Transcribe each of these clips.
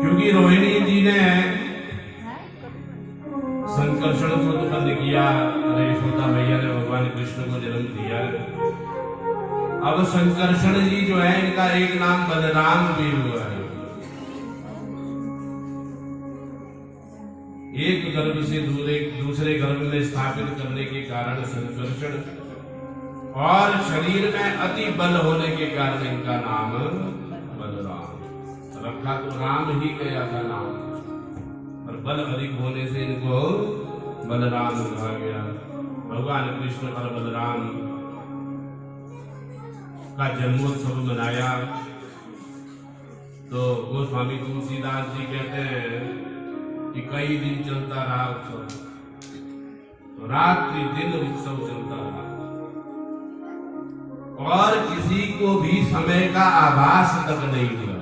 क्योंकि रोहिणी जी ने संकर्षण को उत्पन्न किया, यशोदा मैया ने भगवान कृष्ण को जन्म दिया। अब संकर्षण जी जो है इनका एक नाम बलराम भी हुआ है। एक गर्भ से दूसरे गर्भ में स्थापित करने के कारण संकर्षण, और शरीर में अति बल होने के कारण इनका नाम बलराम रखा। तो राम ही गया था नाम, और बल अधिक होने से इनको बलराम कहा गया। भगवान कृष्ण और बलराम का जन्मोत्सव मनाया। तो गोस्वामी तुलसीदास जी कहते हैं कि कई दिन चलता रहा उत्सव, रात्रि दिन उत्सव चलता रहा, और किसी को भी समय का आभास तक नहीं हुआ।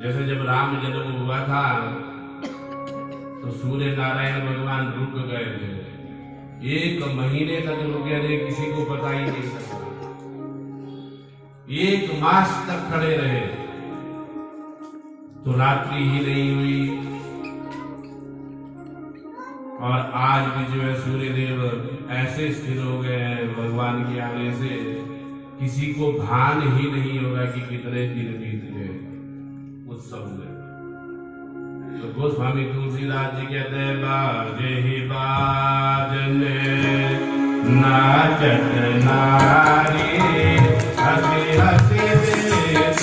जैसे जब राम जन्म हुआ था तो सूर्य नारायण भगवान रुक गए थे, 1 महीने तक रुके रहे, किसी को पता ही नहीं चला। 1 मास तक खड़े रहे तो रात्रि ही नहीं हुई। और आज भी जो है सूर्यदेव ऐसे स्थिर हो गए हैं भगवान के आने से, किसी को भान ही नहीं होगा कि कितने दिन बीत गए उत्सव में। तो गोस्वामी तुलसीदास जी कहते हैं, बाजे ही बाजने नाचत नारी, हंसी हंसी देख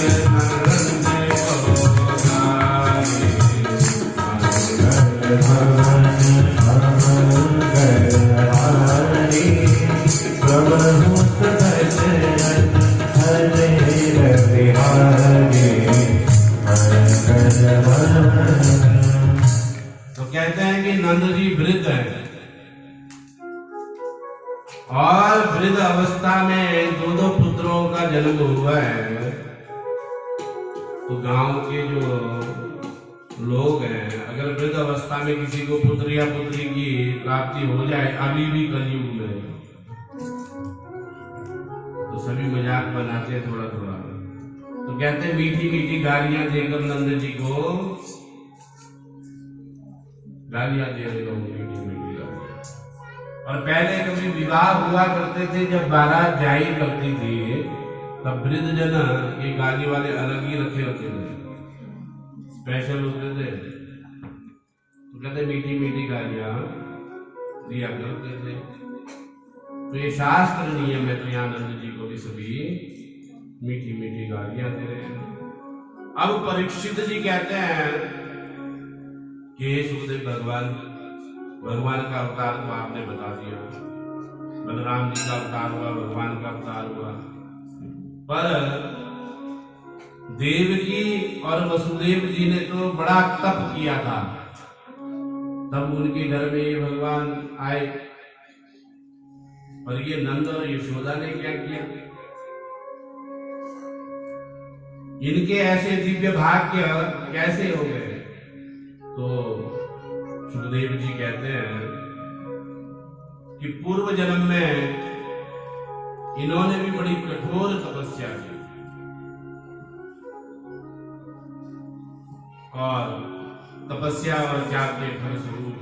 नंद तो कहते हैं कि नंद जी वृद्ध हैं, और वृद्ध अवस्था में 2 पुत्रों का जन्म हुआ है। तो गांव के जो लोग हैं, अगर वृद्ध अवस्था में किसी को पुत्र या पुत्री की प्राप्ति हो जाए, अभी भी कलयुग में, तो सभी मजाक बनाते हैं थोड़ा थोड़ा। तो कहते हैं मीठी मीठी गालियां देकर नंद जी को गालियां दे रहे लोग, मीठी मीठी गालियां। और पहले कभी विवाह हुआ करते थे, जब बारात जाई करती थी, तब वृद्ध जन ये गाली वाले अलग ही रखे होते थे, स्पेशल होते थे। तो कहते मीठी मीठी गालियां दिया करते थे। तो ये शास्त्र नियम है, तो यहाँ नंद जी को भी सभी मीठी मीठी गालियां दे रहे हैं। अब परीक्षित जी कहते हैं कि सुखदेव भगवान का अवतार तो आपने बता दिया, बलराम जी का अवतार हुआ, भगवान का अवतार हुआ, पर देवकी और वसुदेव जी ने तो बड़ा तप किया था, तब उनके घर में ये भगवान आए। पर ये नंद और यशोदा ने क्या किया? इनके ऐसे दिव्य भाग्य कैसे हो गए? तो सुखदेव जी कहते हैं कि पूर्व जन्म में इन्होंने भी बड़ी कठोर तपस्या की, और तपस्या और त्याग के फलस्वरूप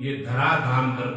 ये धराधाम पर